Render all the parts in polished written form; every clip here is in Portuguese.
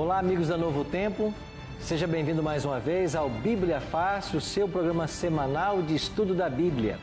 Olá, amigos da Novo Tempo, seja bem-vindo mais uma vez ao Bíblia Fácil, o seu programa semanal de estudo da Bíblia.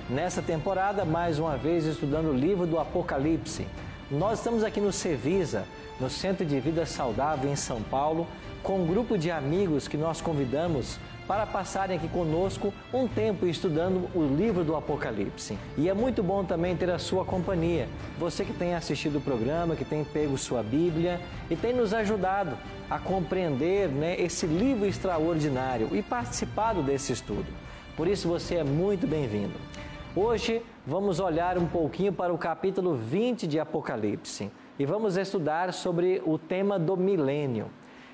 Nessa temporada, mais uma vez, estudando o livro do Apocalipse. Nós estamos aqui no Cevisa, no Centro de Vida Saudável em São Paulo, com um grupo de amigos que nós convidamos para passarem aqui conosco um tempo estudando o livro do Apocalipse. E é muito bom também ter a sua companhia. Você que tem assistido o programa, que tem pego sua Bíblia e tem nos ajudado a compreender, esse livro extraordinário e participado desse estudo. Por isso você é muito bem-vindo. Hoje vamos olhar um pouquinho para o capítulo 20 de Apocalipse e vamos estudar sobre o tema do milênio.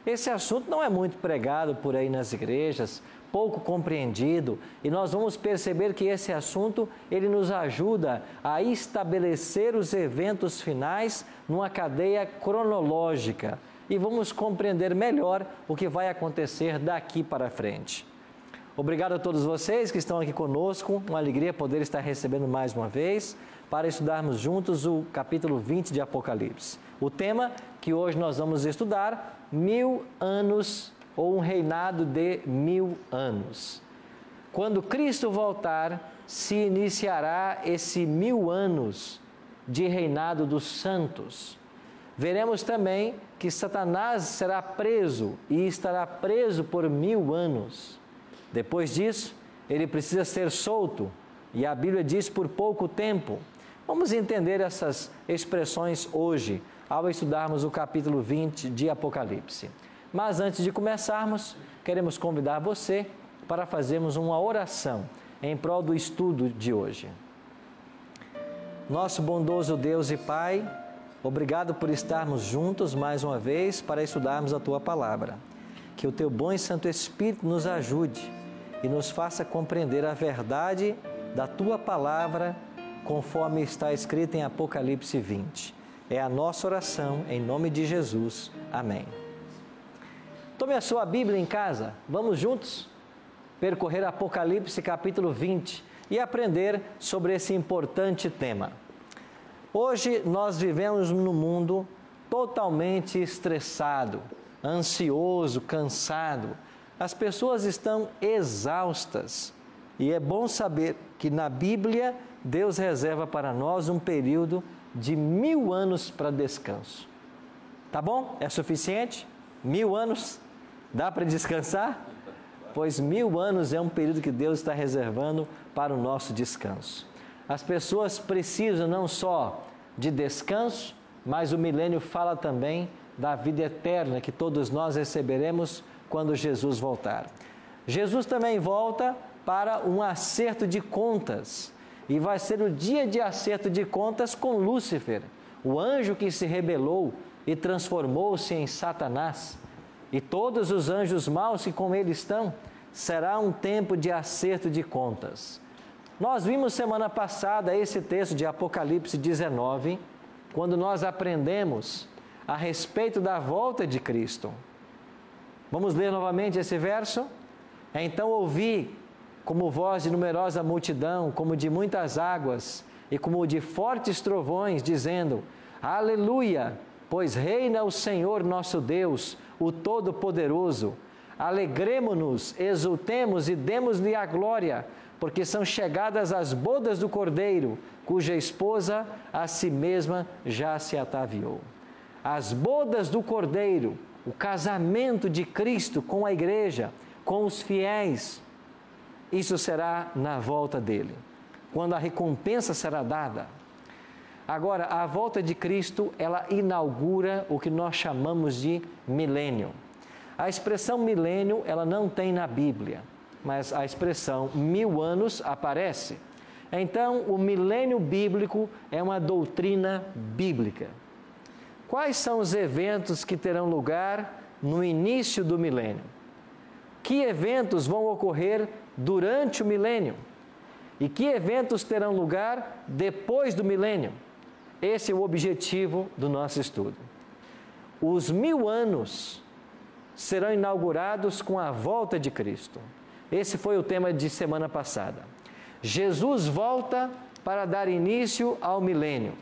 Esse assunto não é muito pregado por aí nas igrejas, pouco compreendido, e nós vamos perceber que esse assunto ele nos ajuda a estabelecer os eventos finais numa cadeia cronológica e vamos compreender melhor o que vai acontecer daqui para frente. Obrigado a todos vocês que estão aqui conosco, uma alegria poder estar recebendo mais uma vez para estudarmos juntos o capítulo 20 de Apocalipse. O tema que hoje nós vamos estudar, 1000 anos ou um reinado de 1000 anos. Quando Cristo voltar, se iniciará esse 1000 anos de reinado dos santos. Veremos também que Satanás será preso e estará preso por 1000 anos. Depois disso, ele precisa ser solto, e a Bíblia diz por pouco tempo. Vamos entender essas expressões hoje, ao estudarmos o capítulo 20 de Apocalipse. Mas antes de começarmos, queremos convidar você para fazermos uma oração em prol do estudo de hoje. Nosso bondoso Deus e Pai, obrigado por estarmos juntos mais uma vez para estudarmos a Tua Palavra. Que o Teu bom e Santo Espírito nos ajude e nos faça compreender a verdade da Tua Palavra, conforme está escrito em Apocalipse 20. É a nossa oração, em nome de Jesus. Amém. Tome a sua Bíblia em casa, vamos juntos percorrer Apocalipse capítulo 20 e aprender sobre esse importante tema. Hoje nós vivemos num mundo totalmente estressado, ansioso, cansado. As pessoas estão exaustas e é bom saber que na Bíblia Deus reserva para nós um período de 1000 anos para descanso. Tá bom? É suficiente? 1000 anos? Dá para descansar? Pois 1000 anos é um período que Deus está reservando para o nosso descanso. As pessoas precisam não só de descanso, mas o milênio fala também da vida eterna que todos nós receberemos quando Jesus voltar. Jesus também volta para um acerto de contas, e vai ser o dia de acerto de contas com Lúcifer, o anjo que se rebelou e transformou-se em Satanás, e todos os anjos maus que com ele estão. Será um tempo de acerto de contas. Nós vimos semana passada esse texto de Apocalipse 19, quando nós aprendemos a respeito da volta de Cristo. Vamos ler novamente esse verso? Então ouvi como voz de numerosa multidão, como de muitas águas, e como de fortes trovões, dizendo: Aleluia! Pois reina o Senhor nosso Deus, o Todo-Poderoso. Alegremo-nos, exultemos e demos-lhe a glória, porque são chegadas as bodas do Cordeiro, cuja esposa a si mesma já se ataviou. As bodas do Cordeiro, o casamento de Cristo com a igreja, com os fiéis, isso será na volta dele, quando a recompensa será dada. Agora, a volta de Cristo, ela inaugura o que nós chamamos de milênio. A expressão milênio, ela não tem na Bíblia, mas a expressão 1000 anos aparece. Então, o milênio bíblico é uma doutrina bíblica. Quais são os eventos que terão lugar no início do milênio? Que eventos vão ocorrer durante o milênio? E que eventos terão lugar depois do milênio? Esse é o objetivo do nosso estudo. Os 1000 anos serão inaugurados com a volta de Cristo. Esse foi o tema de semana passada. Jesus volta para dar início ao milênio.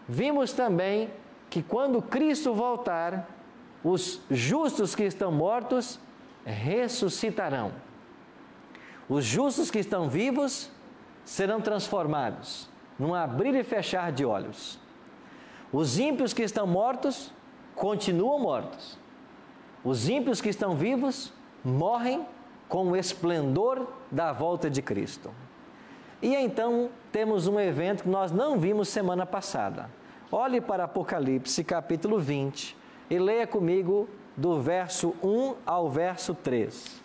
Vimos também que quando Cristo voltar, os justos que estão mortos ressuscitarão. Os justos que estão vivos serão transformados num abrir e fechar de olhos. Os ímpios que estão mortos continuam mortos. Os ímpios que estão vivos morrem com o esplendor da volta de Cristo. E então temos um evento que nós não vimos semana passada. Olhe para Apocalipse capítulo 20 e leia comigo do verso 1 ao verso 3.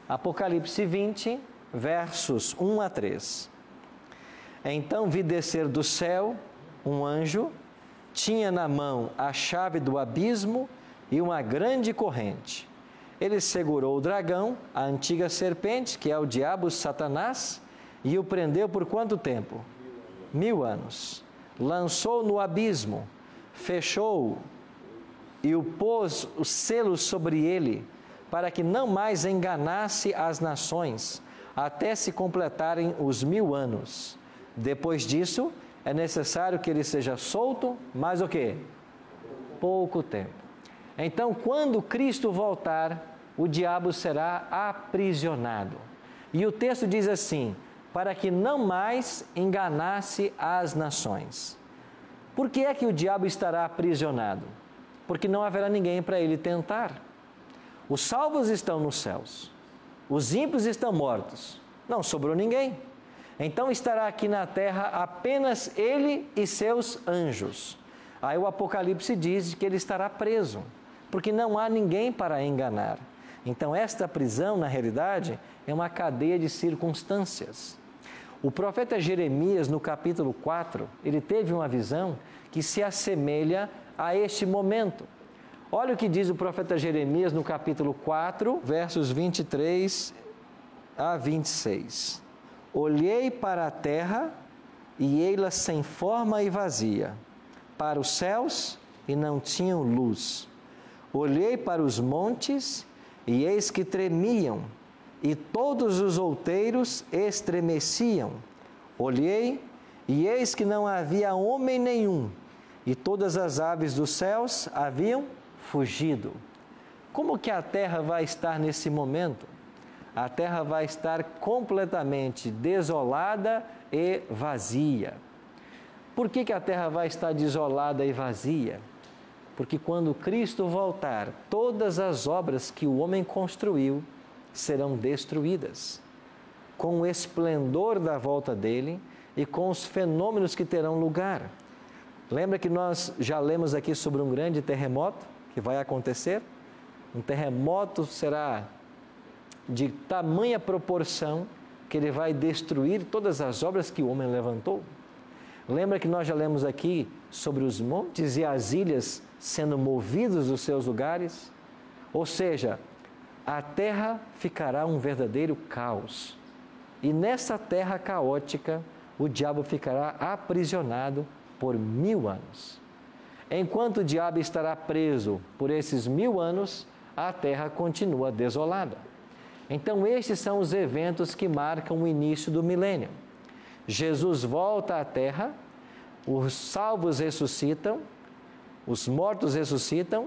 Apocalipse 20, versos 1 a 3. Então vi descer do céu um anjo, tinha na mão a chave do abismo e uma grande corrente. Ele segurou o dragão, a antiga serpente, que é o diabo Satanás, e o prendeu por quanto tempo? 1000 anos. Lançou no abismo, fechou-o e o pôs os selos sobre ele, para que não mais enganasse as nações, até se completarem os 1000 anos. Depois disso, é necessário que ele seja solto, mas o quê? Pouco tempo. Então, quando Cristo voltar, o diabo será aprisionado. E o texto diz assim: para que não mais enganasse as nações. Por que é que o diabo estará aprisionado? Porque não haverá ninguém para ele tentar. Os salvos estão nos céus, os ímpios estão mortos, não sobrou ninguém. Então estará aqui na terra apenas ele e seus anjos. Aí o Apocalipse diz que ele estará preso, porque não há ninguém para enganar. Então esta prisão, na realidade, é uma cadeia de circunstâncias. O profeta Jeremias, no capítulo 4, ele teve uma visão que se assemelha a este momento. Olha o que diz o profeta Jeremias no capítulo 4, versos 23 a 26. Olhei para a terra e ei-la sem forma e vazia, para os céus e não tinham luz. Olhei para os montes e eis que tremiam, e todos os outeiros estremeciam. Olhei e eis que não havia homem nenhum, e todas as aves dos céus haviam fugido. Como que a terra vai estar nesse momento? A terra vai estar completamente desolada e vazia. Por que a terra vai estar desolada e vazia? Porque quando Cristo voltar, todas as obras que o homem construiu serão destruídas, com o esplendor da volta dele e com os fenômenos que terão lugar. Lembra que nós já lemos aqui sobre um grande terremoto que vai acontecer? Um terremoto será de tamanha proporção que ele vai destruir todas as obras que o homem levantou. Lembra que nós já lemos aqui sobre os montes e as ilhas sendo movidos dos seus lugares? Ou seja, a terra ficará um verdadeiro caos. E nessa terra caótica, o diabo ficará aprisionado por 1000 anos. Enquanto o diabo estará preso por esses 1000 anos, a terra continua desolada. Então, estes são os eventos que marcam o início do milênio. Jesus volta à terra, os salvos ressuscitam, os mortos ressuscitam,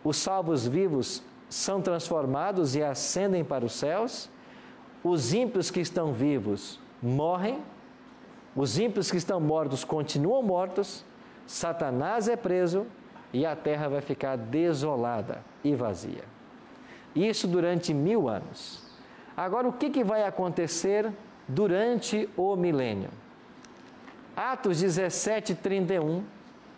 os salvos vivos são transformados e ascendem para os céus, os ímpios que estão vivos morrem, os ímpios que estão mortos continuam mortos, Satanás é preso e a terra vai ficar desolada e vazia. Isso durante 1000 anos. Agora, o que vai acontecer durante o milênio? Atos 17:31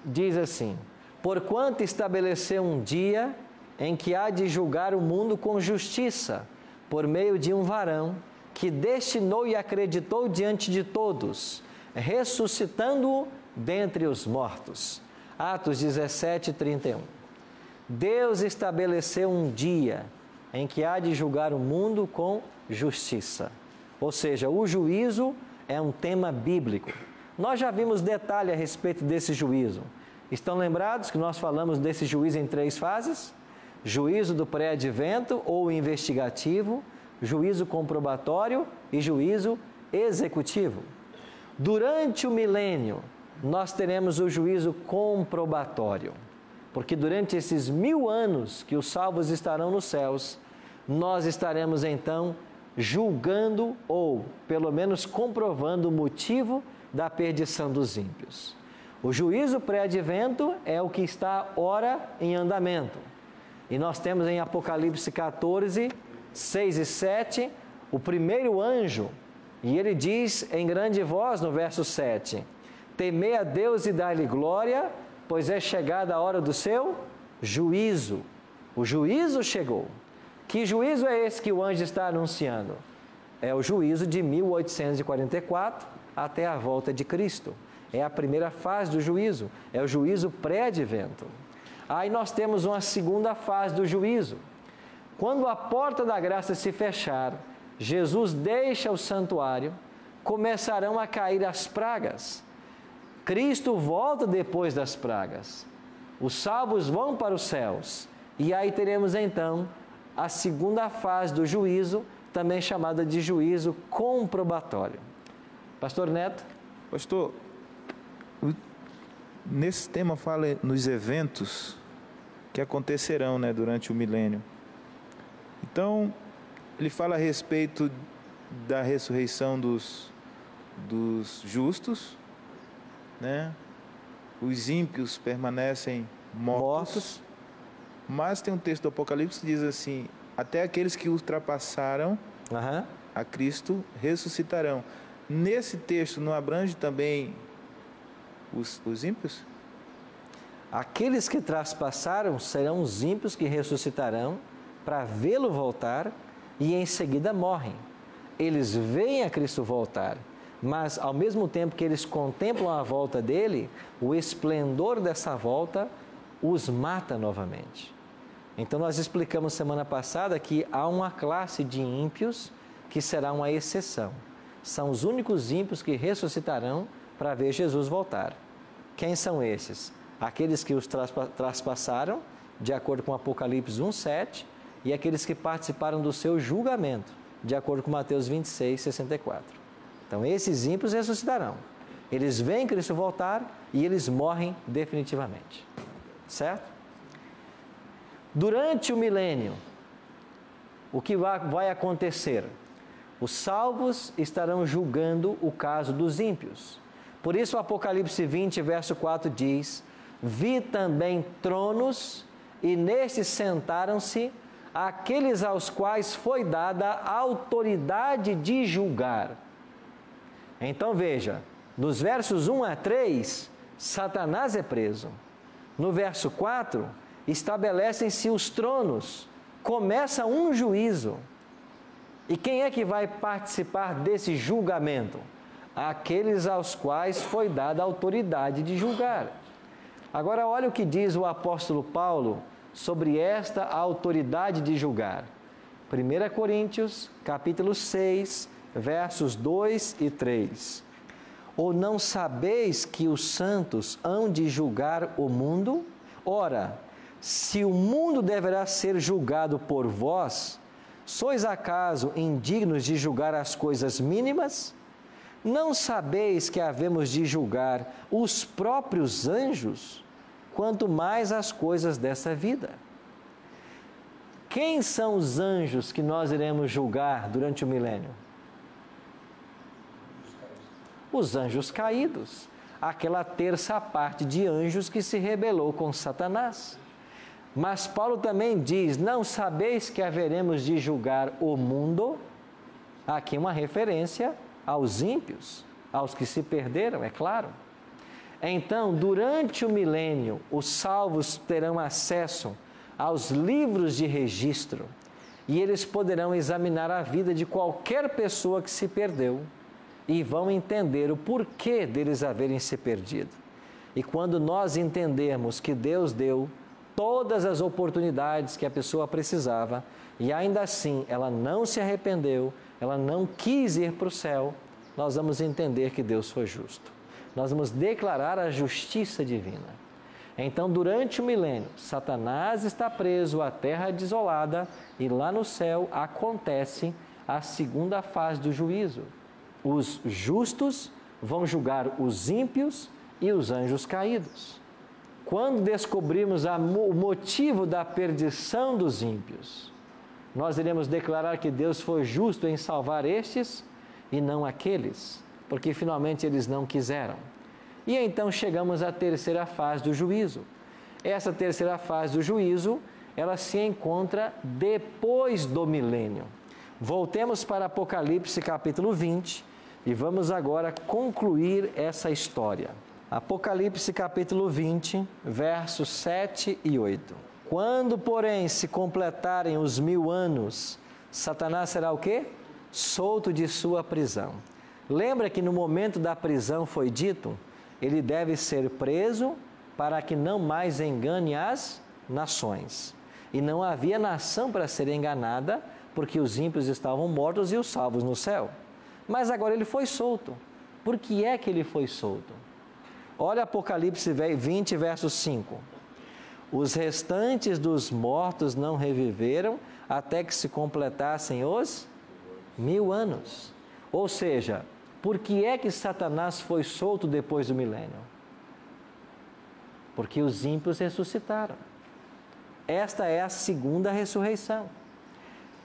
diz assim: porquanto estabeleceu um dia em que há de julgar o mundo com justiça, por meio de um varão que destinou e acreditou diante de todos, ressuscitando-o dentre os mortos. Atos 17:31. Deus estabeleceu um dia em que há de julgar o mundo com justiça. Ou seja, o juízo é um tema bíblico. Nós já vimos detalhe a respeito desse juízo. Estão lembrados que nós falamos desse juízo em 3 fases? Juízo do pré-advento ou investigativo, juízo comprobatório e juízo executivo. Durante o milênio, nós teremos o juízo comprobatório, porque durante esses 1000 anos que os salvos estarão nos céus, nós estaremos então julgando ou pelo menos comprovando o motivo da perdição dos ímpios. O juízo pré-advento é o que está ora em andamento. E nós temos em Apocalipse 14, 6 e 7, o primeiro anjo, e ele diz em grande voz no verso 7, temei a Deus e dai-lhe glória, pois é chegada a hora do seu juízo. O juízo chegou. Que juízo é esse que o anjo está anunciando? É o juízo de 1844 até a volta de Cristo. É a primeira fase do juízo, é o juízo pré-advento. Aí nós temos uma segunda fase do juízo. Quando a porta da graça se fechar, Jesus deixa o santuário, começarão a cair as pragas. Cristo volta depois das pragas. Os salvos vão para os céus. E aí teremos então a segunda fase do juízo, também chamada de juízo comprobatório. Pastor Neto? Pastor, nesse tema fala nos eventos que acontecerão, durante o milênio. Então, ele fala a respeito da ressurreição dos justos, Os ímpios permanecem mortos. Mas tem um texto do Apocalipse que diz assim, até aqueles que ultrapassaram a Cristo ressuscitarão. Nesse texto não abrange também os ímpios? Aqueles que traspassaram serão os ímpios que ressuscitarão para vê-lo voltar e em seguida morrem. Eles veem a Cristo voltar, mas ao mesmo tempo que eles contemplam a volta dele, o esplendor dessa volta os mata novamente. Então nós explicamos semana passada que há uma classe de ímpios que será uma exceção. São os únicos ímpios que ressuscitarão para ver Jesus voltar. Quem são esses? Aqueles que os traspassaram, de acordo com Apocalipse 1:7, e aqueles que participaram do seu julgamento, de acordo com Mateus 26:64. Então esses ímpios ressuscitarão. Eles veem Cristo voltar e eles morrem definitivamente. Certo? Durante o milênio, o que vai acontecer? Os salvos estarão julgando o caso dos ímpios. Por isso o Apocalipse 20, verso 4 diz, vi também tronos e nestes sentaram-se aqueles aos quais foi dada a autoridade de julgar. Então veja, nos versos 1 a 3, Satanás é preso. No verso 4, estabelecem-se os tronos, começa um juízo. E quem é que vai participar desse julgamento? Aqueles aos quais foi dada a autoridade de julgar. Agora olha o que diz o apóstolo Paulo sobre esta autoridade de julgar. 1 Coríntios, capítulo 6, versos 2 e 3. Ou não sabeis que os santos hão de julgar o mundo? Ora, se o mundo deverá ser julgado por vós, sois acaso indignos de julgar as coisas mínimas? Não sabeis que havemos de julgar os próprios anjos, quanto mais as coisas dessa vida? Quem são os anjos que nós iremos julgar durante o milênio? Os anjos caídos, aquela terça parte de anjos que se rebelou com Satanás. Mas Paulo também diz, não sabeis que haveremos de julgar o mundo? Aqui uma referência aos ímpios, aos que se perderam, é claro. Então, durante o milênio, os salvos terão acesso aos livros de registro e eles poderão examinar a vida de qualquer pessoa que se perdeu e vão entender o porquê deles haverem se perdido. E quando nós entendermos que Deus deu todas as oportunidades que a pessoa precisava e ainda assim ela não se arrependeu, ela não quis ir para o céu, nós vamos entender que Deus foi justo. Nós vamos declarar a justiça divina. Então, durante o milênio, Satanás está preso à terra desolada e lá no céu acontece a segunda fase do juízo. Os justos vão julgar os ímpios e os anjos caídos. quando descobrirmos o motivo da perdição dos ímpios, nós iremos declarar que Deus foi justo em salvar estes e não aqueles, porque finalmente eles não quiseram. E então chegamos à terceira fase do juízo. Essa terceira fase do juízo, ela se encontra depois do milênio. Voltemos para Apocalipse capítulo 20 e vamos agora concluir essa história. Apocalipse capítulo 20, versos 7 e 8. Quando, porém, se completarem os 1000 anos, Satanás será o quê? Solto de sua prisão. Lembra que no momento da prisão foi dito, ele deve ser preso para que não mais engane as nações. E não havia nação para ser enganada, porque os ímpios estavam mortos e os salvos no céu. Mas agora ele foi solto. Por que é que ele foi solto? Olha Apocalipse 20, verso 5. Os restantes dos mortos não reviveram até que se completassem os 1000 anos. Ou seja, por que é que Satanás foi solto depois do milênio? Porque os ímpios ressuscitaram. Esta é a segunda ressurreição.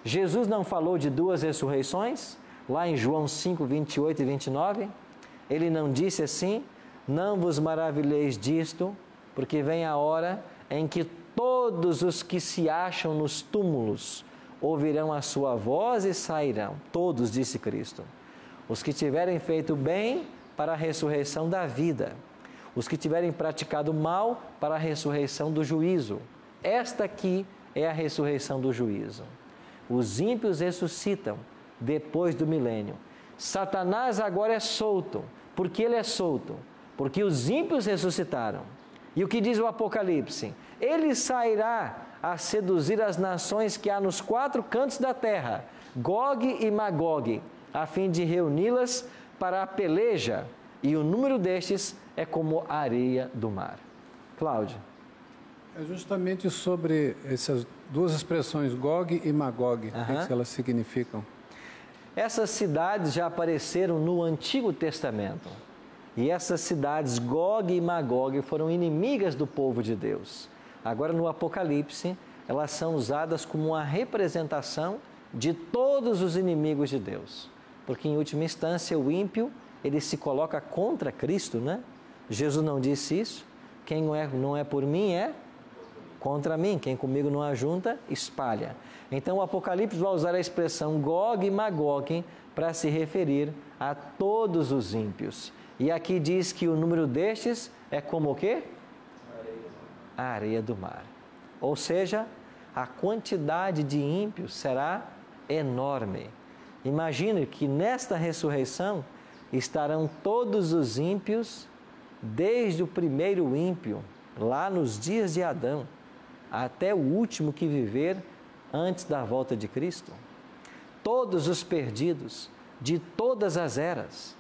Jesus não falou de 2 ressurreições? Lá em João 5, 28 e 29, ele não disse assim: não vos maravilheis disto, porque vem a hora em que todos os que se acham nos túmulos ouvirão a sua voz e sairão. Todos, disse Cristo. Os que tiverem feito bem para a ressurreição da vida. Os que tiverem praticado mal para a ressurreição do juízo. Esta aqui é a ressurreição do juízo. Os ímpios ressuscitam depois do milênio. Satanás agora é solto. Por que ele é solto? Porque os ímpios ressuscitaram. E o que diz o Apocalipse? Ele sairá a seduzir as nações que há nos 4 cantos da terra, Gog e Magog, a fim de reuni-las para a peleja, e o número destes é como a areia do mar. Cláudio. É justamente sobre essas 2 expressões, Gog e Magog, o que elas significam? Essas cidades já apareceram no Antigo Testamento. E essas cidades, Gog e Magog, foram inimigas do povo de Deus. Agora, no Apocalipse, elas são usadas como uma representação de todos os inimigos de Deus. Porque, em última instância, o ímpio, ele se coloca contra Cristo, né? Jesus não disse isso. Quem não é por mim é contra mim. Quem comigo não ajunta, espalha. Então, o Apocalipse vai usar a expressão Gog e Magog para se referir a todos os ímpios. E aqui diz que o número destes é como o quê? A areia do mar. Ou seja, a quantidade de ímpios será enorme. Imagine que nesta ressurreição estarão todos os ímpios, desde o primeiro ímpio, lá nos dias de Adão, até o último que viver antes da volta de Cristo. Todos os perdidos, de todas as eras.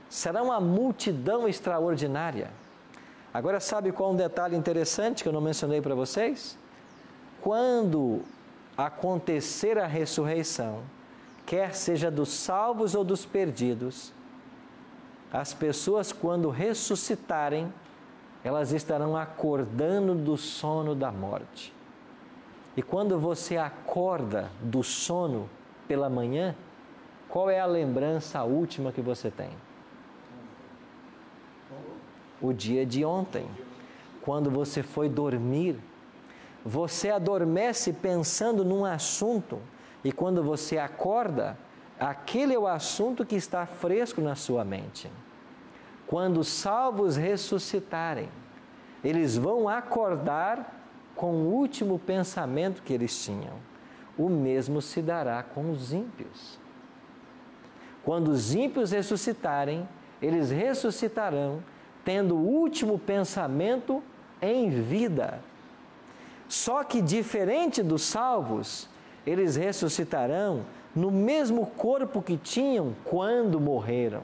Será uma multidão extraordinária. Agora, sabe qual um detalhe interessante que eu não mencionei para vocês? Quando acontecer a ressurreição, quer seja dos salvos ou dos perdidos, as pessoas, quando ressuscitarem, elas estarão acordando do sono da morte. E quando você acorda do sono pela manhã, qual é a lembrança última que você tem? O dia de ontem, quando você foi dormir. Você adormece pensando num assunto e quando você acorda, aquele é o assunto que está fresco na sua mente. Quando os salvos ressuscitarem, eles vão acordar com o último pensamento que eles tinham. O mesmo se dará com os ímpios. Quando os ímpios ressuscitarem, eles ressuscitarão tendo o último pensamento em vida. Só que diferente dos salvos, eles ressuscitarão no mesmo corpo que tinham quando morreram.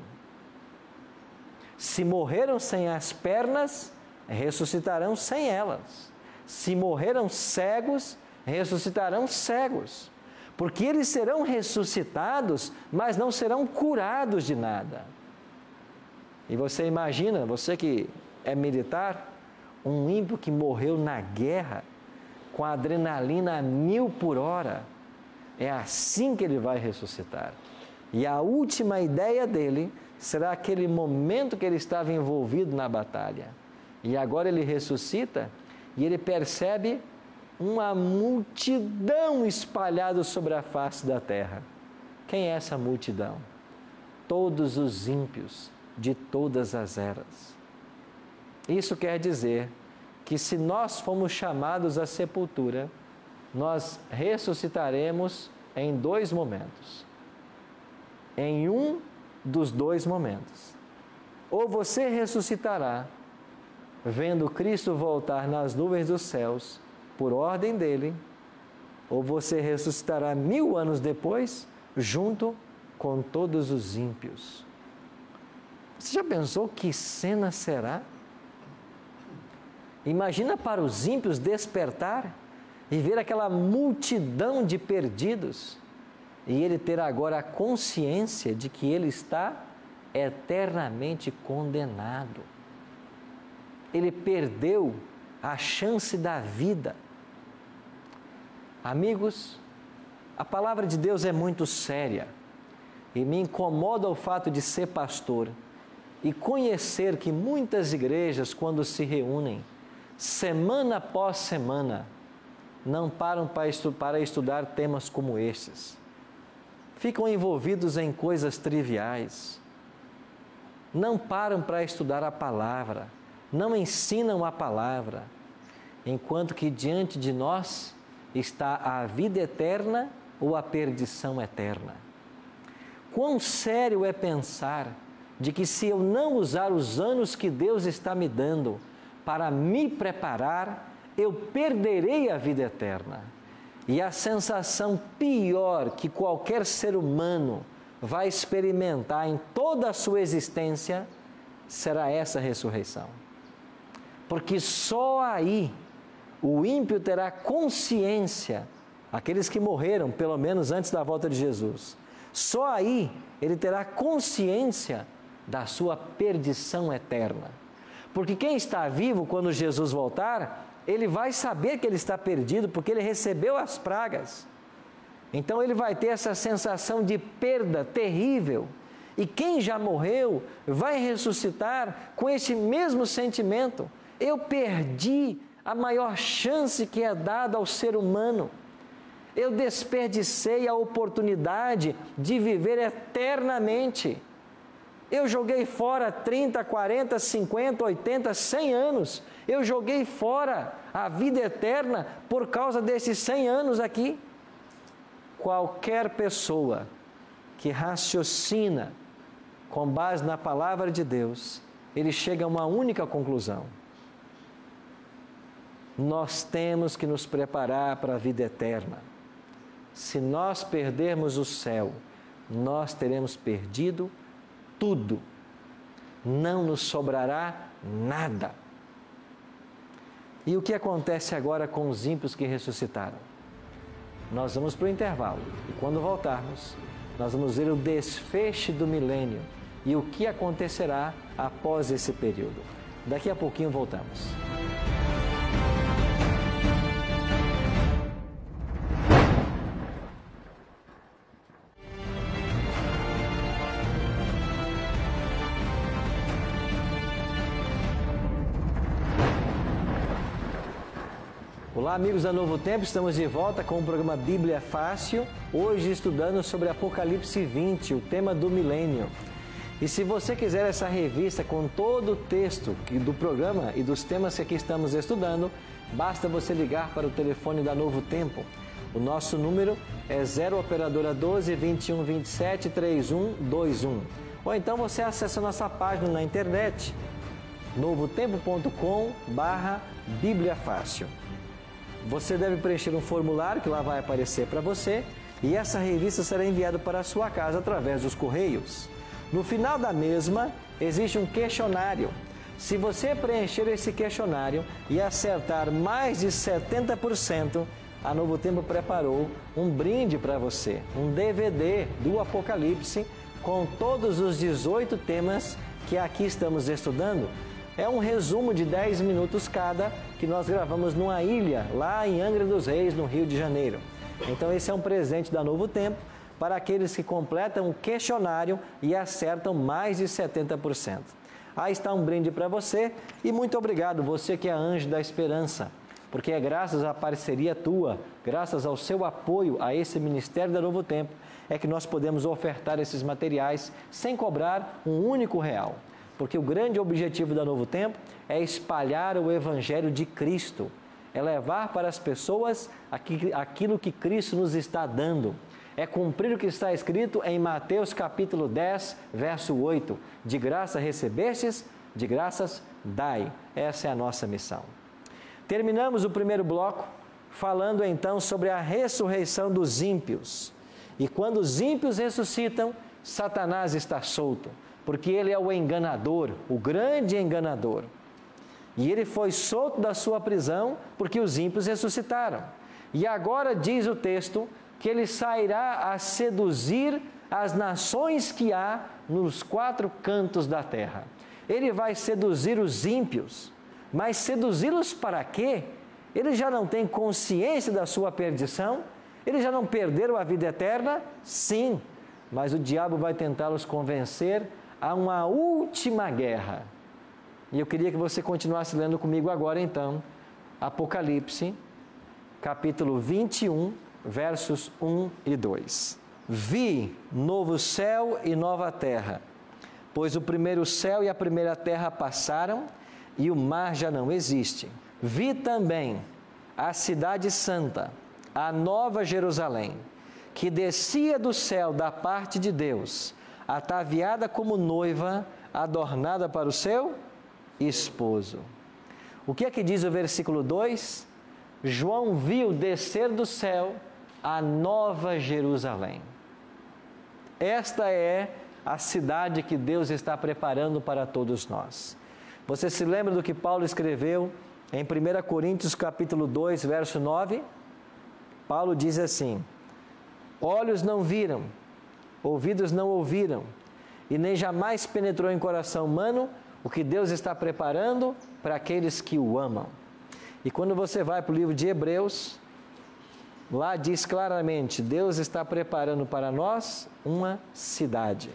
Se morreram sem as pernas, ressuscitarão sem elas. Se morreram cegos, ressuscitarão cegos. Porque eles serão ressuscitados, mas não serão curados de nada. E você imagina, você que é militar, um ímpio que morreu na guerra, com a adrenalina a 1000 por hora. É assim que ele vai ressuscitar. E a última ideia dele será aquele momento que ele estava envolvido na batalha. E agora ele ressuscita e ele percebe uma multidão espalhada sobre a face da terra. Quem é essa multidão? Todos os ímpios de todas as eras. Isso quer dizer que se nós fomos chamados à sepultura, nós ressuscitaremos em 2 momentos. Em um dos 2 momentos. Ou você ressuscitará vendo Cristo voltar nas nuvens dos céus, por ordem dele, ou você ressuscitará 1000 anos depois, junto com todos os ímpios. Você já pensou que cena será? Imagina para os ímpios despertar e ver aquela multidão de perdidos, e ele ter agora a consciência de que ele está eternamente condenado. Ele perdeu a chance da vida. Amigos, a palavra de Deus é muito séria e me incomoda o fato de ser pastor e conhecer que muitas igrejas, quando se reúnem, semana após semana, não param para estudar temas como estes. Ficam envolvidos em coisas triviais. Não param para estudar a palavra, não ensinam a palavra, enquanto que diante de nós está a vida eterna ou a perdição eterna. Quão sério é pensar de que se eu não usar os anos que Deus está me dando para me preparar, eu perderei a vida eterna. E a sensação pior que qualquer ser humano vai experimentar em toda a sua existência será essa ressurreição. Porque só aí o ímpio terá consciência, aqueles que morreram pelo menos antes da volta de Jesus, só aí ele terá consciência da sua perdição eterna. Porque quem está vivo quando Jesus voltar, ele vai saber que ele está perdido porque ele recebeu as pragas. Então ele vai ter essa sensação de perda terrível. E quem já morreu vai ressuscitar com esse mesmo sentimento. Eu perdi a maior chance que é dada ao ser humano. Eu desperdicei a oportunidade de viver eternamente. Eu joguei fora 30, 40, 50, 80, 100 anos. Eu joguei fora a vida eterna por causa desses 100 anos aqui. Qualquer pessoa que raciocina com base na palavra de Deus, ele chega a uma única conclusão. Nós temos que nos preparar para a vida eterna. Se nós perdermos o céu, nós teremos perdido tudo. Não nos sobrará nada. E o que acontece agora com os ímpios que ressuscitaram? Nós vamos para o intervalo. E quando voltarmos, nós vamos ver o desfecho do milênio e o que acontecerá após esse período. Daqui a pouquinho voltamos. Olá, amigos da Novo Tempo, estamos de volta com o programa Bíblia Fácil, hoje estudando sobre Apocalipse 20, o tema do milênio. E se você quiser essa revista com todo o texto do programa e dos temas que aqui estamos estudando, basta você ligar para o telefone da Novo Tempo. O nosso número é 0 operadora 12 21 27 3121. Ou então você acessa a nossa página na internet, novotempo.com/Bíblia Fácil. Você deve preencher um formulário que lá vai aparecer para você e essa revista será enviada para a sua casa através dos correios. No final da mesma, existe um questionário. Se você preencher esse questionário e acertar mais de 70%, a Novo Tempo preparou um brinde para você, um DVD do Apocalipse com todos os 18 temas que aqui estamos estudando. É um resumo de 10 minutos cada que nós gravamos numa ilha, lá em Angra dos Reis, no Rio de Janeiro. Então esse é um presente da Novo Tempo para aqueles que completam o questionário e acertam mais de 70%. Aí está um brinde para você e muito obrigado, você que é anjo da esperança, porque é graças à parceria tua, graças ao seu apoio a esse Ministério da Novo Tempo, é que nós podemos ofertar esses materiais sem cobrar um único real. Porque o grande objetivo da Novo Tempo é espalhar o Evangelho de Cristo, é levar para as pessoas aquilo que Cristo nos está dando, é cumprir o que está escrito em Mateus capítulo 10, verso 8, de graça recebestes, de graças dai. Essa é a nossa missão. Terminamos o primeiro bloco falando então sobre a ressurreição dos ímpios. E quando os ímpios ressuscitam, Satanás está solto, porque ele é o enganador, o grande enganador. E ele foi solto da sua prisão porque os ímpios ressuscitaram. E agora diz o texto que ele sairá a seduzir as nações que há nos 4 cantos da terra. Ele vai seduzir os ímpios, mas seduzi-los para quê? Eles já não têm consciência da sua perdição? Eles já não perderam a vida eterna? Sim, mas o diabo vai tentá-los convencer a uma última guerra. E eu queria que você continuasse lendo comigo agora então, Apocalipse, capítulo 21, versos 1 e 2. Vi novo céu e nova terra, pois o primeiro céu e a primeira terra passaram e o mar já não existe. Vi também a cidade santa, a nova Jerusalém, que descia do céu da parte de Deus, ataviada como noiva, adornada para o seu esposo. O que é que diz o versículo 2? João viu descer do céu a nova Jerusalém. Esta é a cidade que Deus está preparando para todos nós. Você se lembra do que Paulo escreveu em 1 Coríntios capítulo 2, verso 9? Paulo diz assim: olhos não viram, ouvidos não ouviram, e nem jamais penetrou em coração humano o que Deus está preparando para aqueles que o amam. E quando você vai para o livro de Hebreus, lá diz claramente, Deus está preparando para nós uma cidade.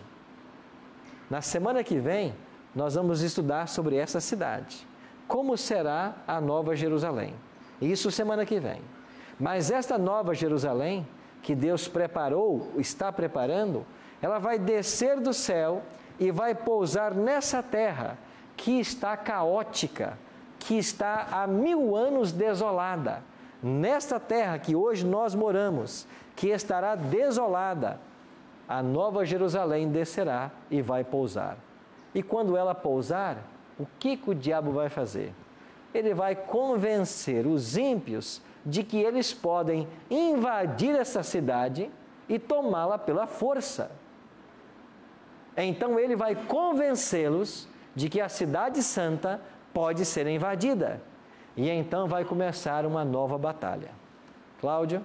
Na semana que vem, nós vamos estudar sobre essa cidade. Como será a nova Jerusalém? Isso semana que vem. Mas esta nova Jerusalém, que Deus preparou, está preparando, ela vai descer do céu e vai pousar nessa terra que está caótica, que está há 1000 anos desolada. Nesta terra que hoje nós moramos, que estará desolada, a nova Jerusalém descerá e vai pousar. E quando ela pousar, o que o diabo vai fazer? Ele vai convencer os ímpios de que eles podem invadir essa cidade e tomá-la pela força. Então ele vai convencê-los de que a cidade santa pode ser invadida. E então vai começar uma nova batalha. Cláudio?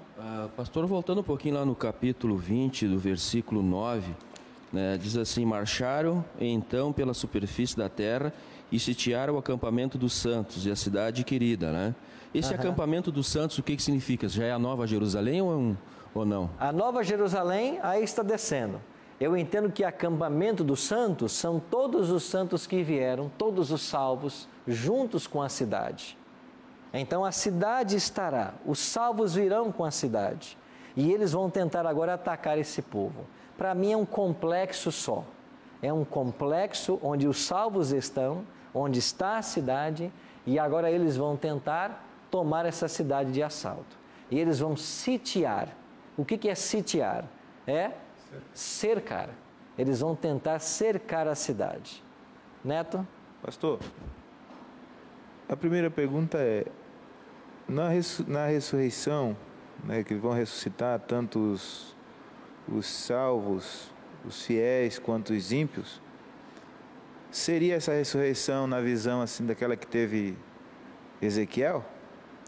Pastor, voltando um pouquinho lá no capítulo 20, do versículo 9, né, diz assim: marcharam então pela superfície da terra e sitiaram o acampamento dos santos e a cidade querida, né? Esse acampamento dos santos, o que significa? Já é a nova Jerusalém ou não? A nova Jerusalém aí está descendo. Eu entendo que acampamento dos santos são todos os santos que vieram, todos os salvos, juntos com a cidade. Então a cidade estará, os salvos virão com a cidade. E eles vão tentar agora atacar esse povo. Para mim é um complexo só. É um complexo onde os salvos estão, onde está a cidade, e agora eles vão tentar tomar essa cidade de assalto. E eles vão sitiar. O que é sitiar? É cercar. Eles vão tentar cercar a cidade. Neto? Pastor, a primeira pergunta é, na ressurreição, né, que vão ressuscitar tanto os salvos, os fiéis, quanto os ímpios, seria essa ressurreição na visão assim daquela que teve Ezequiel,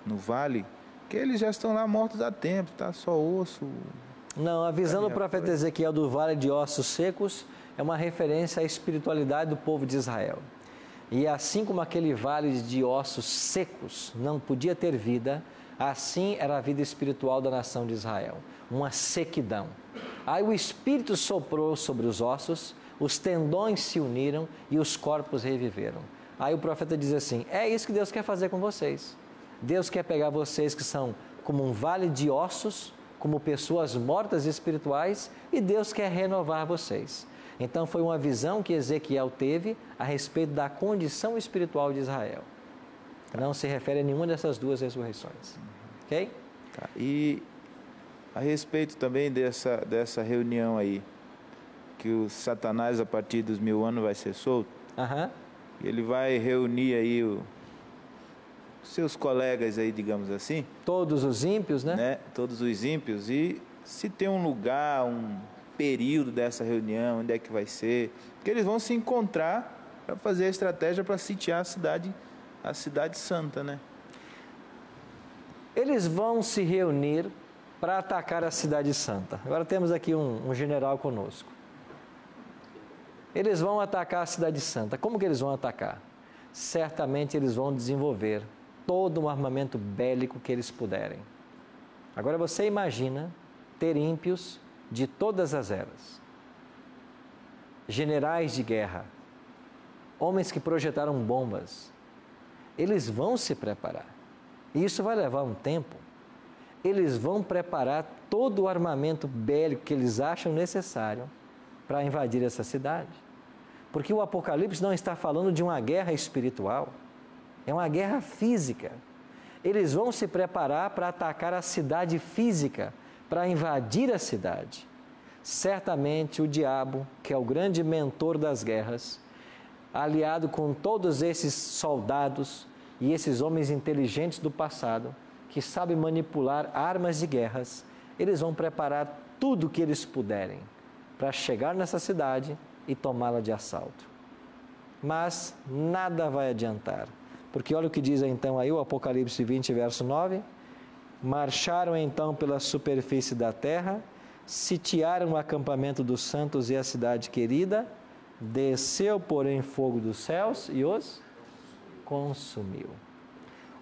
no vale, que eles já estão lá mortos há tempo, tá? Só osso. Não, a visão do profeta Ezequiel do vale de ossos secos é uma referência à espiritualidade do povo de Israel. E assim como aquele vale de ossos secos não podia ter vida, assim era a vida espiritual da nação de Israel, uma sequidão. Aí o Espírito soprou sobre os ossos, os tendões se uniram e os corpos reviveram. Aí o profeta diz assim, é isso que Deus quer fazer com vocês. Deus quer pegar vocês que são como um vale de ossos, como pessoas mortas espirituais, e Deus quer renovar vocês. Então foi uma visão que Ezequiel teve a respeito da condição espiritual de Israel. Não se refere a nenhuma dessas duas ressurreições. Ok? Tá. E a respeito também dessa reunião aí, que o Satanás a partir dos 1000 anos vai ser solto, ele vai reunir aí os seus colegas aí, digamos assim. Todos os ímpios, né? Todos os ímpios. E se tem um lugar, um período dessa reunião, onde é que vai ser, que eles vão se encontrar para fazer a estratégia para sitiar a cidade santa, né? Eles vão se reunir para atacar a cidade santa. Agora temos aqui um general conosco. Eles vão atacar a cidade santa. Como que eles vão atacar? Certamente eles vão desenvolver todo um armamento bélico que eles puderem. Agora você imagina ter ímpios de todas as eras, generais de guerra, homens que projetaram bombas. Eles vão se preparar. E isso vai levar um tempo. Eles vão preparar todo o armamento bélico que eles acham necessário para invadir essa cidade. Porque o Apocalipse não está falando de uma guerra espiritual, é uma guerra física. Eles vão se preparar para atacar a cidade física, para invadir a cidade. Certamente o diabo, que é o grande mentor das guerras, aliado com todos esses soldados e esses homens inteligentes do passado, que sabem manipular armas de guerras, eles vão preparar tudo o que eles puderem para chegar nessa cidade e tomá-la de assalto. Mas nada vai adiantar, porque olha o que diz então aí o Apocalipse 20, verso 9, marcharam então pela superfície da terra, sitiaram o acampamento dos santos e a cidade querida, desceu, porém, fogo dos céus e os consumiu.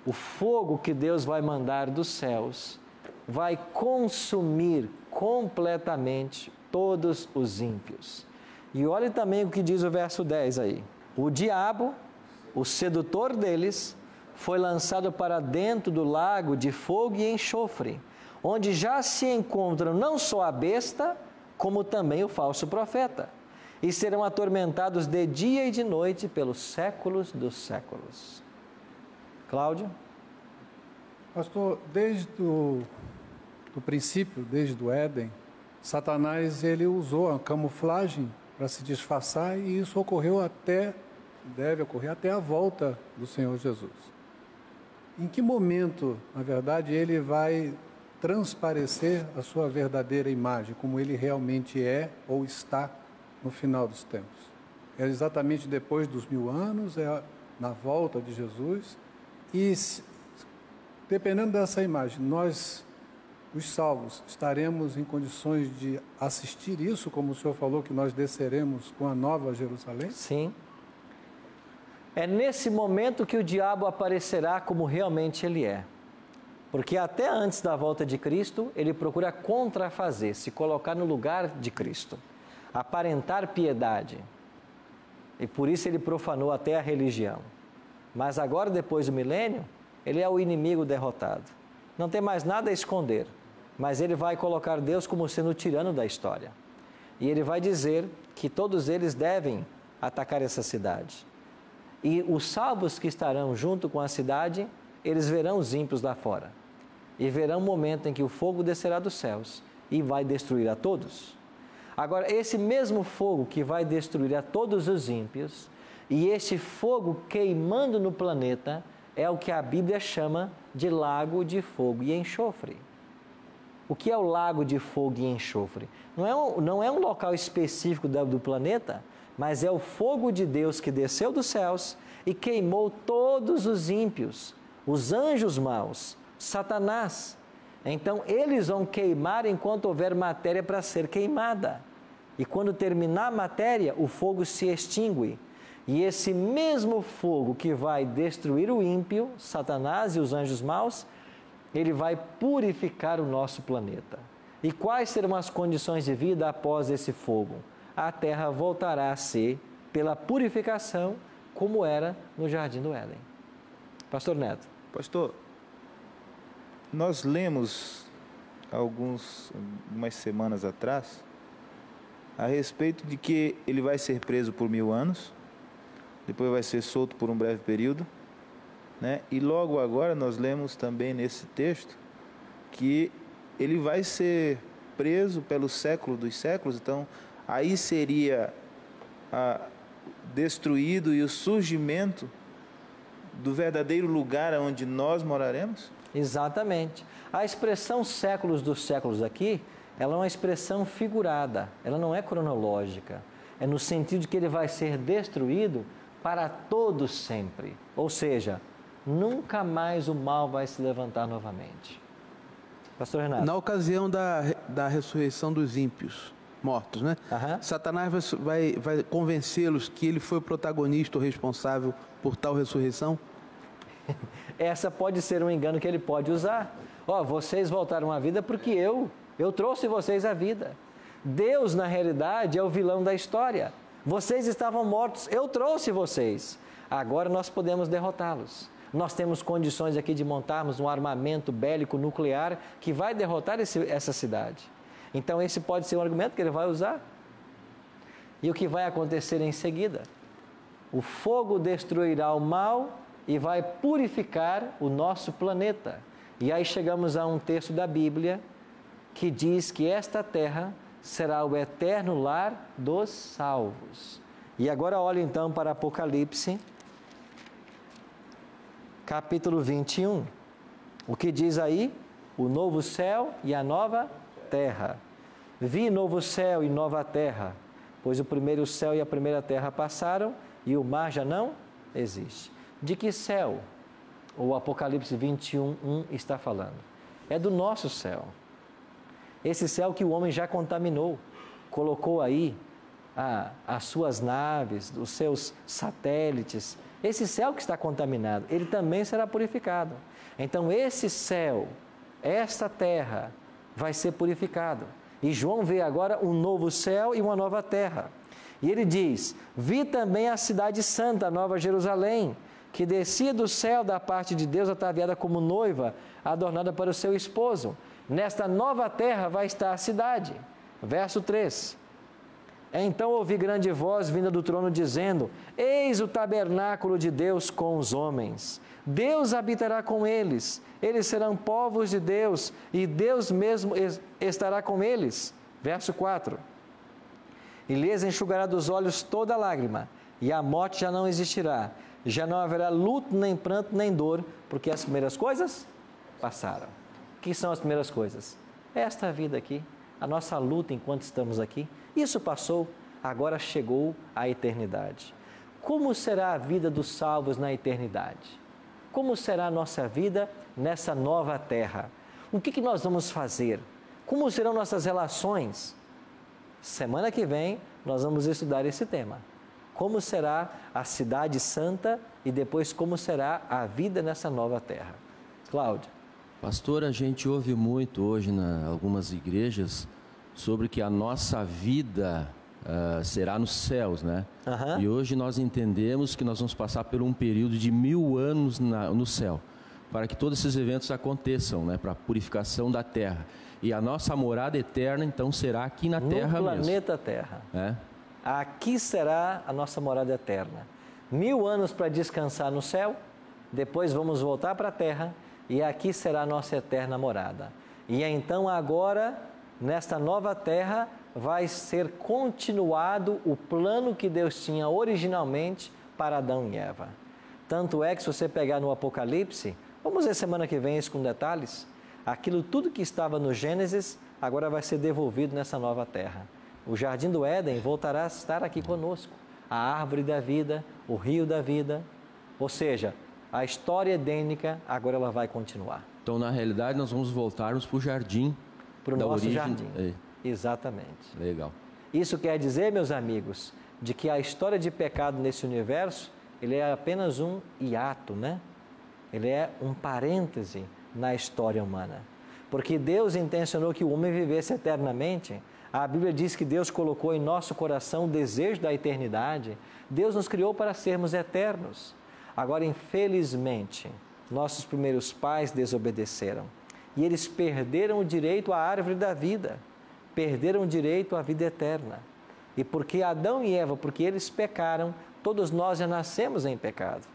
O fogo que Deus vai mandar dos céus vai consumir completamente todos os ímpios. E olhe também o que diz o verso 10 aí. O diabo, o sedutor deles, foi lançado para dentro do lago de fogo e enxofre, onde já se encontram não só a besta, como também o falso profeta, e serão atormentados de dia e de noite pelos séculos dos séculos. Cláudio? Pastor, desde o princípio, desde o Éden, Satanás ele usou a camuflagem para se disfarçar, e isso deve ocorrer até a volta do Senhor Jesus. Em que momento, na verdade, ele vai transparecer a sua verdadeira imagem, como ele realmente é ou está no final dos tempos? É exatamente depois dos 1000 anos, é na volta de Jesus, e dependendo dessa imagem, nós, os salvos, estaremos em condições de assistir isso, como o senhor falou, que nós desceremos com a nova Jerusalém? Sim. É nesse momento que o diabo aparecerá como realmente ele é. Porque até antes da volta de Cristo, ele procura contrafazer, se colocar no lugar de Cristo, aparentar piedade. E por isso ele profanou até a religião. Mas agora, depois do milênio, ele é o inimigo derrotado. Não tem mais nada a esconder, mas ele vai colocar Deus como sendo o tirano da história. E ele vai dizer que todos eles devem atacar essa cidade. E os salvos que estarão junto com a cidade, eles verão os ímpios lá fora. E verão o momento em que o fogo descerá dos céus e vai destruir a todos. Agora, esse mesmo fogo que vai destruir a todos os ímpios, e este fogo queimando no planeta, é o que a Bíblia chama de lago de fogo e enxofre. O que é o lago de fogo e enxofre? Não é um local específico do planeta, mas é o fogo de Deus que desceu dos céus e queimou todos os ímpios, os anjos maus, Satanás. Então, eles vão queimar enquanto houver matéria para ser queimada. E quando terminar a matéria, o fogo se extingue. E esse mesmo fogo que vai destruir o ímpio, Satanás e os anjos maus, ele vai purificar o nosso planeta. E quais serão as condições de vida após esse fogo? A terra voltará a ser, pela purificação, como era no Jardim do Éden. Pastor Neto. Pastor, nós lemos algumas semanas atrás a respeito de que ele vai ser preso por 1000 anos, depois vai ser solto por um breve período, né? E logo agora nós lemos também nesse texto que ele vai ser preso pelo século dos séculos. Então aí seria destruído e o surgimento do verdadeiro lugar onde nós moraremos? Exatamente. A expressão séculos dos séculos aqui, ela é uma expressão figurada, ela não é cronológica. É no sentido de que ele vai ser destruído para todo sempre. Ou seja, nunca mais o mal vai se levantar novamente. Pastor Renato. Na ocasião da ressurreição dos ímpios mortos, né? Satanás vai convencê-los que ele foi o protagonista ou responsável por tal ressurreição? Essa pode ser um engano que ele pode usar. Vocês voltaram à vida porque eu trouxe vocês à vida. Deus, na realidade, é o vilão da história. Vocês estavam mortos, eu trouxe vocês. Agora nós podemos derrotá-los. Nós temos condições aqui de montarmos um armamento bélico nuclear que vai derrotar essa cidade. Então esse pode ser um argumento que ele vai usar. E o que vai acontecer em seguida? O fogo destruirá o mal e vai purificar o nosso planeta. E aí chegamos a um texto da Bíblia que diz que esta terra será o eterno lar dos salvos. E agora olhe então para Apocalipse, capítulo 21. O que diz aí? O novo céu e a nova terra. Vi novo céu e nova terra, pois o primeiro céu e a primeira terra passaram e o mar já não existe. De que céu o Apocalipse 21:1 está falando? É do nosso céu. Esse céu que o homem já contaminou, colocou aí as suas naves, os seus satélites. Esse céu que está contaminado, ele também será purificado. Então esse céu, esta terra, vai ser purificado. E João vê agora um novo céu e uma nova terra. E ele diz: vi também a cidade santa, a Nova Jerusalém, que descia do céu da parte de Deus, ataviada como noiva, adornada para o seu esposo. Nesta nova terra vai estar a cidade. Verso 3. Então ouvi grande voz vinda do trono dizendo: eis o tabernáculo de Deus com os homens. Deus habitará com eles. Eles serão povos de Deus e Deus mesmo estará com eles. Verso 4. E lhes enxugará dos olhos toda lágrima, e a morte já não existirá. Já não haverá luto, nem pranto, nem dor, porque as primeiras coisas passaram. O que são as primeiras coisas? Esta vida aqui, a nossa luta enquanto estamos aqui, isso passou, agora chegou a eternidade. Como será a vida dos salvos na eternidade? Como será a nossa vida nessa nova terra? O que nós vamos fazer? Como serão nossas relações? Semana que vem nós vamos estudar esse tema. Como será a cidade santa e depois como será a vida nessa nova terra. Cláudio. Pastor, a gente ouve muito hoje em algumas igrejas sobre que a nossa vida será nos céus, né? E hoje nós entendemos que nós vamos passar por um período de 1000 anos no céu, para que todos esses eventos aconteçam, né? Para a purificação da terra. E a nossa morada eterna, então, será aqui na terra mesmo. No planeta Terra. Aqui será a nossa morada eterna. 1000 anos para descansar no céu, depois vamos voltar para a terra e aqui será a nossa eterna morada. E então agora, nesta nova terra, vai ser continuado o plano que Deus tinha originalmente para Adão e Eva. Tanto é que se você pegar no Apocalipse, vamos ver semana que vem isso com detalhes, aquilo tudo que estava no Gênesis, agora vai ser devolvido nessa nova terra. O Jardim do Éden voltará a estar aqui conosco. A árvore da vida, o rio da vida, ou seja, a história edênica, agora ela vai continuar. Então, na realidade, nós vamos voltarmos para o jardim. Para o nosso jardim. Exatamente. Legal. Isso quer dizer, meus amigos, de que a história de pecado nesse universo, ele é apenas um hiato, né? Ele é um parêntese na história humana. Porque Deus intencionou que o homem vivesse eternamente. A Bíblia diz que Deus colocou em nosso coração o desejo da eternidade. Deus nos criou para sermos eternos. Agora, infelizmente, nossos primeiros pais desobedeceram. E eles perderam o direito à árvore da vida. Perderam o direito à vida eterna. E porque Adão e Eva, porque eles pecaram, todos nós já nascemos em pecado.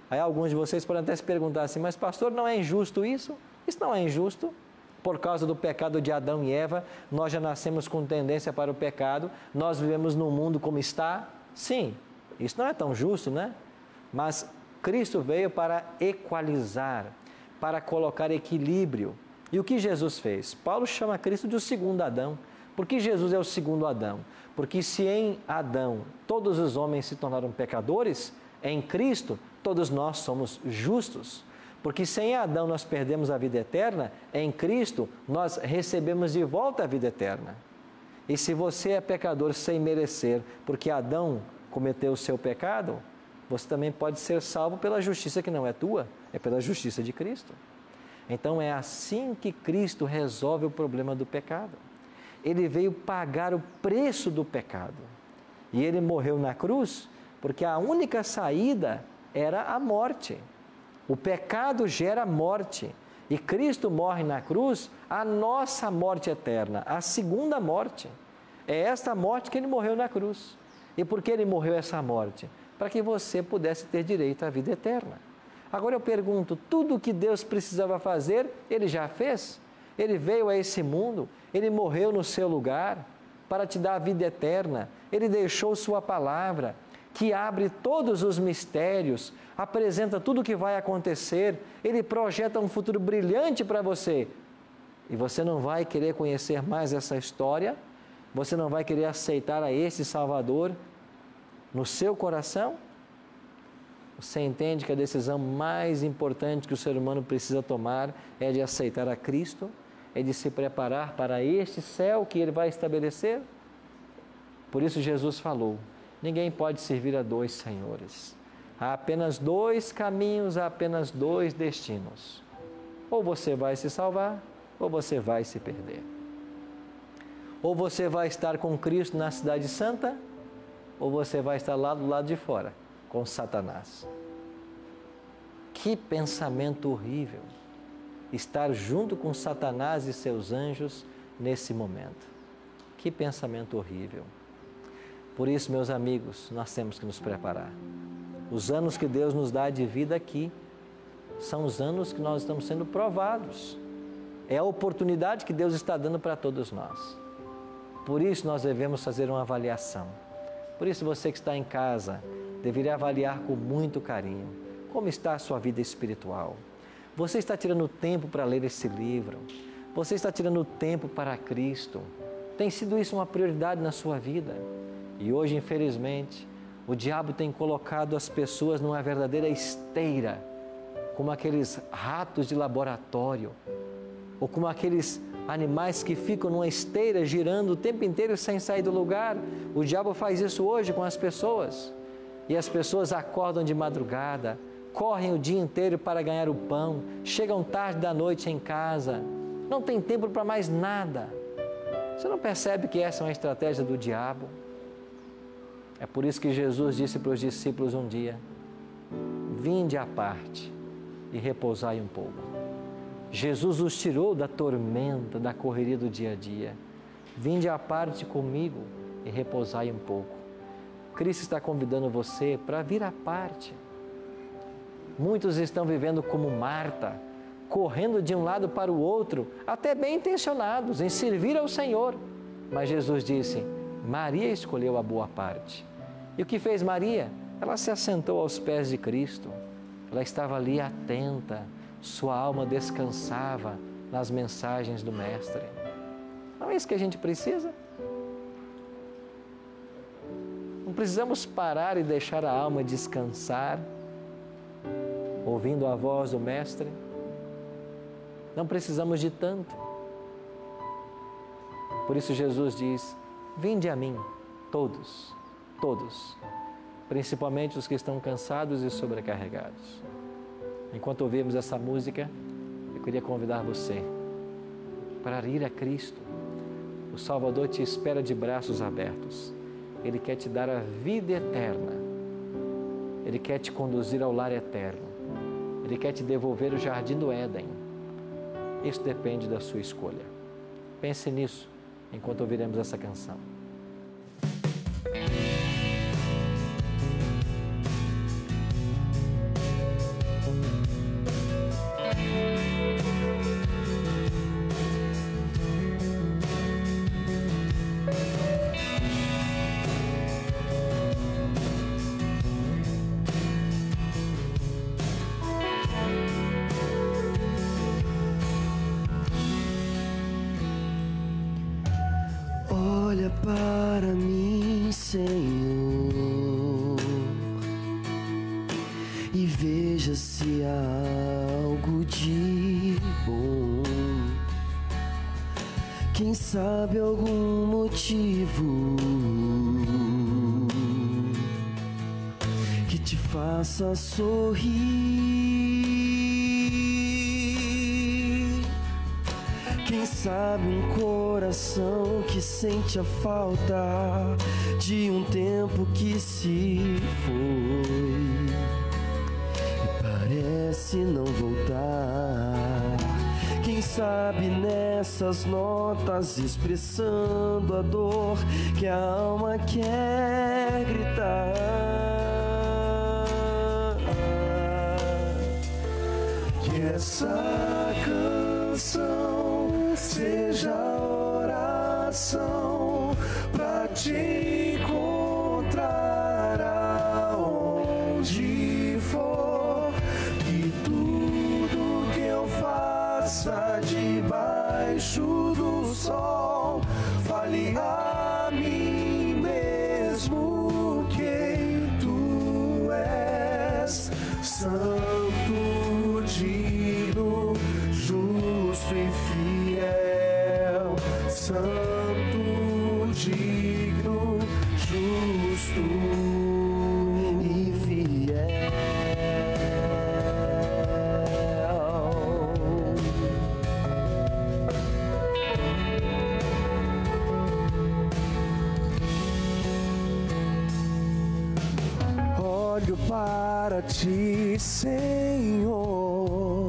Aí alguns de vocês podem até se perguntar assim, mas pastor, não é injusto isso? Isso não é injusto. Por causa do pecado de Adão e Eva, nós já nascemos com tendência para o pecado, nós vivemos num mundo como está? Sim, isso não é tão justo, né? Mas Cristo veio para equalizar, para colocar equilíbrio. E o que Jesus fez? Paulo chama Cristo de o segundo Adão. Por que Jesus é o segundo Adão? Porque se em Adão todos os homens se tornaram pecadores, em Cristo todos nós somos justos. Porque se em Adão nós perdemos a vida eterna, em Cristo nós recebemos de volta a vida eterna. E se você é pecador sem merecer, porque Adão cometeu o seu pecado, você também pode ser salvo pela justiça que não é tua, é pela justiça de Cristo. Então é assim que Cristo resolve o problema do pecado. Ele veio pagar o preço do pecado. E ele morreu na cruz porque a única saída era a morte. O pecado gera morte. E Cristo morre na cruz a nossa morte eterna, a segunda morte. É esta morte que ele morreu na cruz. E por que ele morreu essa morte? Para que você pudesse ter direito à vida eterna. Agora eu pergunto, tudo o que Deus precisava fazer, Ele já fez? Ele veio a esse mundo, Ele morreu no seu lugar para te dar a vida eterna. Ele deixou sua palavra, que abre todos os mistérios, apresenta tudo o que vai acontecer. Ele projeta um futuro brilhante para você. E você não vai querer conhecer mais essa história? Você não vai querer aceitar a esse Salvador no seu coração? Você entende que a decisão mais importante que o ser humano precisa tomar é de aceitar a Cristo? É de se preparar para este céu que Ele vai estabelecer? Por isso Jesus falou, ninguém pode servir a dois senhores. Há apenas dois caminhos, há apenas dois destinos. Ou você vai se salvar, ou você vai se perder. Ou você vai estar com Cristo na cidade santa, ou você vai estar lá do lado de fora, com Satanás. Que pensamento horrível, estar junto com Satanás e seus anjos nesse momento. Que pensamento horrível. Por isso, meus amigos, nós temos que nos preparar. Os anos que Deus nos dá de vida aqui são os anos que nós estamos sendo provados. É a oportunidade que Deus está dando para todos nós. Por isso, nós devemos fazer uma avaliação. Por isso, você que está em casa, deveria avaliar com muito carinho como está a sua vida espiritual. Você está tirando tempo para ler esse livro? Você está tirando tempo para Cristo? Tem sido isso uma prioridade na sua vida? E hoje, infelizmente, o diabo tem colocado as pessoas numa verdadeira esteira, como aqueles ratos de laboratório, ou como aqueles animais que ficam numa esteira girando o tempo inteiro sem sair do lugar. O diabo faz isso hoje com as pessoas. E as pessoas acordam de madrugada, correm o dia inteiro para ganhar o pão, chegam tarde da noite em casa, não tem tempo para mais nada. Você não percebe que essa é uma estratégia do diabo? É por isso que Jesus disse para os discípulos um dia, vinde à parte e repousai um pouco. Jesus os tirou da tormenta, da correria do dia a dia. Vinde à parte comigo e repousai um pouco. Cristo está convidando você para vir à parte. Muitos estão vivendo como Marta, correndo de um lado para o outro, até bem intencionados em servir ao Senhor. Mas Jesus disse, Maria escolheu a boa parte. E o que fez Maria? Ela se assentou aos pés de Cristo. Ela estava ali atenta, sua alma descansava nas mensagens do Mestre. Não é isso que a gente precisa? Não precisamos parar e deixar a alma descansar, ouvindo a voz do Mestre? Não precisamos de tanto. Por isso Jesus diz, vinde a mim, todos todos, principalmente os que estão cansados e sobrecarregados. Enquanto ouvimos essa música, eu queria convidar você para ir a Cristo. O Salvador te espera de braços abertos. Ele quer te dar a vida eterna. Ele quer te conduzir ao lar eterno. Ele quer te devolver o jardim do Éden. Isso depende da sua escolha. Pense nisso enquanto ouviremos essa canção. Olha para mim, Senhor, e veja se há algo de bom. Quem sabe algum motivo que te faça sorrir. Quem sabe um coração que sente a falta de um tempo que se foi e parece não voltar. Quem sabe nessas notas expressando a dor que a alma quer gritar. Que essa canção seja oração pra te encontrar aonde for. Que tudo que eu faça debaixo do sol fale a mim mesmo quem tu és. Santo, digno, justo e fiel. Santo, digno, justo e fiel. Olho para ti, Senhor,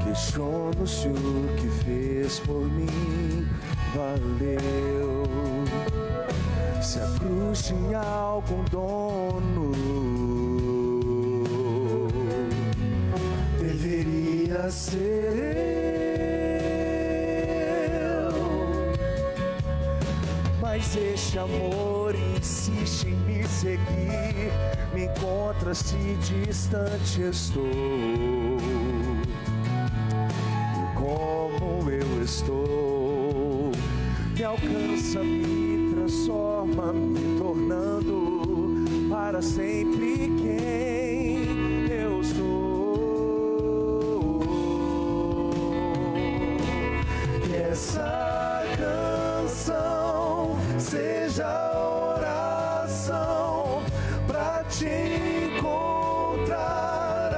questiono se o que fez por mim valeu. Se a cruz tinha algum dono, deveria ser eu. Mas este amor insiste em me seguir, me encontra se distante estou. Como eu estou, me alcança, me transforma, me tornando para sempre quem eu sou. Que essa canção seja oração pra te encontrar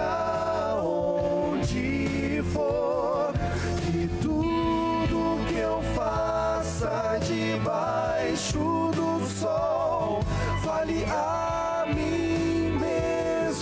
aonde for. Que tudo que eu faça debaixo do sol fale a mim mesmo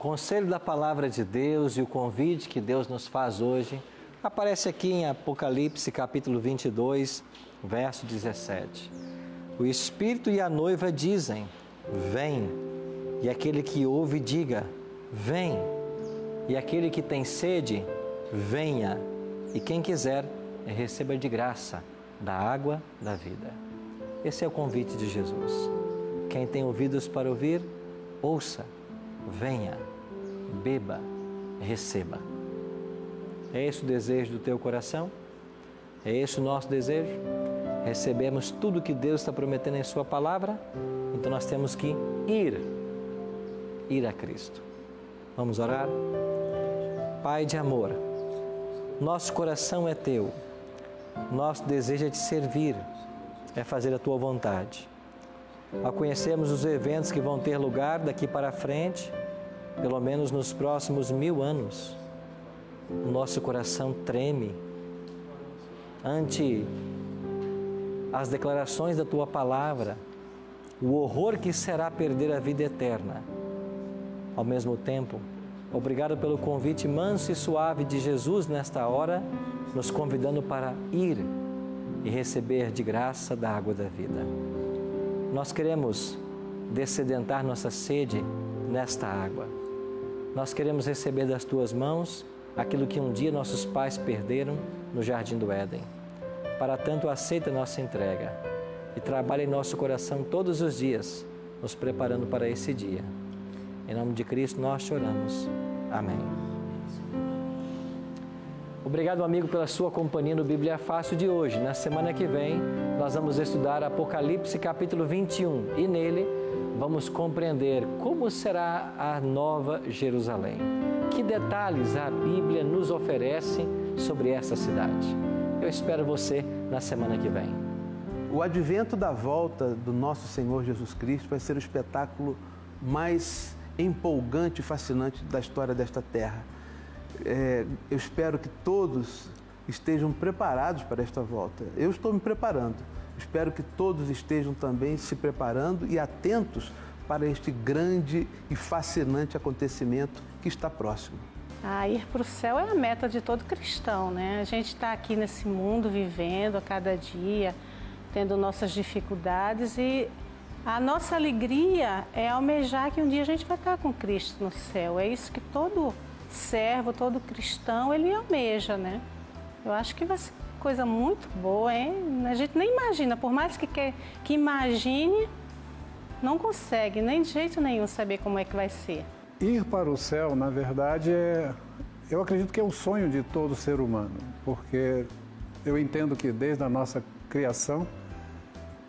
conselho da palavra de Deus e o convite que Deus nos faz hoje aparece aqui em Apocalipse capítulo 22, verso 17. O Espírito e a noiva dizem: vem. E aquele que ouve diga: vem. E aquele que tem sede, venha. E quem quiser, receba de graça da água da vida. Esse é o convite de Jesus. Quem tem ouvidos para ouvir, ouça, venha, beba, receba. É esse o desejo do teu coração? É esse o nosso desejo? Recebemos tudo que Deus está prometendo em sua palavra? Então nós temos que ir a Cristo. Vamos orar? Pai de amor, nosso coração é teu, nosso desejo é te servir, é fazer a tua vontade. Ao conhecermos os eventos que vão ter lugar daqui para frente, pelo menos nos próximos 1000 anos, o nosso coração treme ante as declarações da tua palavra, o horror que será perder a vida eterna. Ao mesmo tempo, obrigado pelo convite manso e suave de Jesus nesta hora, nos convidando para ir e receber de graça da água da vida. Nós queremos dessedentar nossa sede nesta água. Nós queremos receber das tuas mãos aquilo que um dia nossos pais perderam no Jardim do Éden. Para tanto, aceita nossa entrega e trabalha em nosso coração todos os dias, nos preparando para esse dia. Em nome de Cristo nós te oramos. Amém. Obrigado, amigo, pela sua companhia no Bíblia Fácil de hoje. Na semana que vem, nós vamos estudar Apocalipse capítulo 21 e nele vamos compreender como será a Nova Jerusalém. Que detalhes a Bíblia nos oferece sobre essa cidade. Eu espero você na semana que vem. O advento da volta do nosso Senhor Jesus Cristo vai ser o espetáculo mais empolgante e fascinante da história desta terra. Eu espero que todos estejam preparados para esta volta. Eu estou me preparando. Espero que todos estejam também se preparando e atentos para este grande e fascinante acontecimento que está próximo. Ir para o céu é a meta de todo cristão, né? A gente está aqui nesse mundo vivendo a cada dia, tendo nossas dificuldades e a nossa alegria é almejar que um dia a gente vai estar com Cristo no céu. É isso que todo servo, todo cristão, ele almeja, né? Eu acho que vai ser coisa muito boa, hein? A gente nem imagina, por mais que imagine, não consegue nem de jeito nenhum saber como é que vai ser. Ir para o céu, na verdade, eu acredito que é o sonho de todo ser humano, porque eu entendo que desde a nossa criação,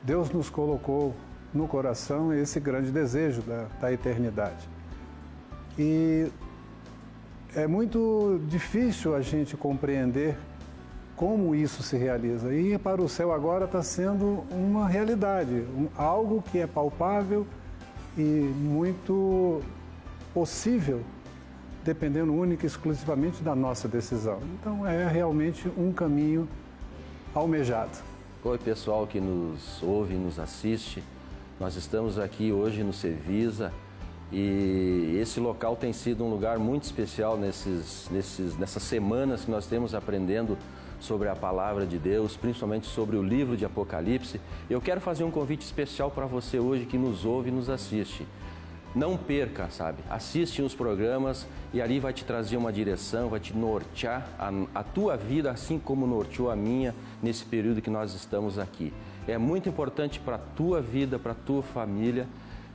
Deus nos colocou no coração esse grande desejo da eternidade. E é muito difícil a gente compreender como isso se realiza. E ir para o céu agora está sendo uma realidade, algo que é palpável e muito possível, dependendo única e exclusivamente da nossa decisão. Então é realmente um caminho almejado. Oi, pessoal que nos ouve e nos assiste. Nós estamos aqui hoje no Cevisa e esse local tem sido um lugar muito especial nessas semanas que nós temos aprendendo sobre a palavra de Deus, principalmente sobre o livro de Apocalipse. Eu quero fazer um convite especial para você hoje que nos ouve e nos assiste. Não perca, sabe? Assiste os programas e ali vai te trazer uma direção, vai te nortear a tua vida, assim como norteou a minha nesse período que nós estamos aqui. É muito importante para a tua vida, para a tua família,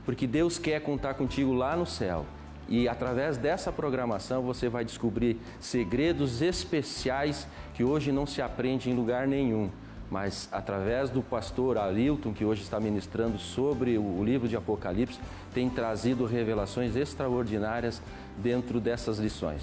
porque Deus quer contar contigo lá no céu. E através dessa programação você vai descobrir segredos especiais que hoje não se aprende em lugar nenhum. Mas através do pastor Alilton, que hoje está ministrando sobre o livro de Apocalipse, tem trazido revelações extraordinárias dentro dessas lições.